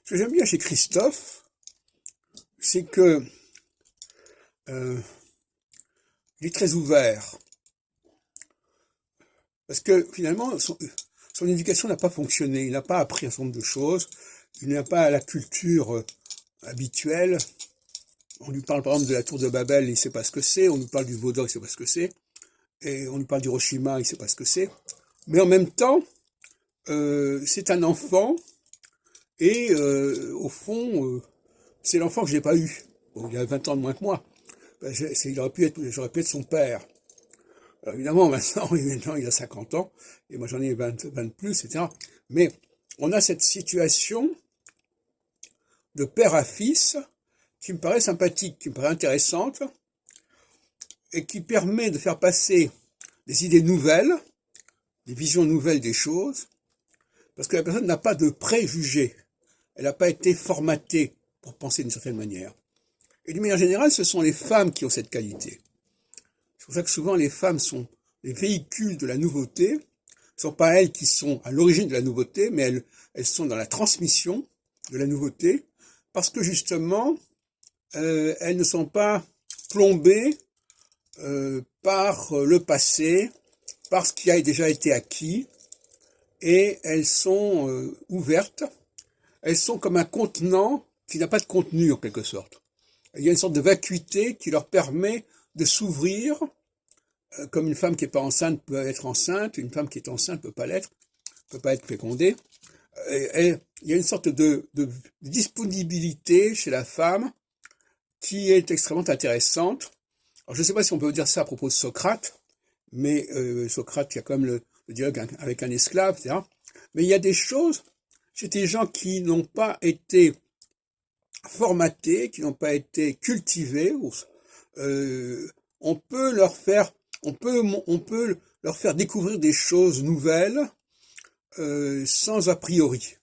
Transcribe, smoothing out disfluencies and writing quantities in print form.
Ce que j'aime bien chez Christophe, c'est que il est très ouvert. Parce que finalement, son éducation n'a pas fonctionné. Il n'a pas appris un certain nombre de choses. Il n'a pas la culture habituelle. On lui parle par exemple de la tour de Babel, il ne sait pas ce que c'est. On lui parle du veau d'or, il ne sait pas ce que c'est. Et on lui parle d'Hiroshima, il ne sait pas ce que c'est. Mais en même temps, c'est un enfant. Et au fond, c'est l'enfant que je n'ai pas eu. Bon, il a 20 ans de moins que moi. Ben, j'aurais pu être son père. Alors évidemment, maintenant, il a 50 ans, et moi j'en ai 20 de plus, etc. Mais on a cette situation de père à fils qui me paraît sympathique, qui me paraît intéressante, et qui permet de faire passer des idées nouvelles, des visions nouvelles des choses, parce que la personne n'a pas de préjugés. Elle n'a pas été formatée pour penser d'une certaine manière. Et d'une manière générale, ce sont les femmes qui ont cette qualité. C'est pour ça que souvent les femmes sont les véhicules de la nouveauté. Ce ne sont pas elles qui sont à l'origine de la nouveauté, mais elles sont dans la transmission de la nouveauté, parce que justement, elles ne sont pas plombées par le passé, par ce qui a déjà été acquis, et elles sont ouvertes. Elles sont comme un contenant qui n'a pas de contenu en quelque sorte. Il y a une sorte de vacuité qui leur permet de s'ouvrir, comme une femme qui n'est pas enceinte peut être enceinte, une femme qui est enceinte peut pas l'être, peut pas être fécondée. Et il y a une sorte de disponibilité chez la femme qui est extrêmement intéressante. Alors je ne sais pas si on peut dire ça à propos de Socrate, mais Socrate, il y a quand même le dialogue avec un esclave, etc. Mais il y a des choses chez des gens qui n'ont pas été formatés, qui n'ont pas été cultivés. On peut leur faire, on peut leur faire découvrir des choses nouvelles sans a priori.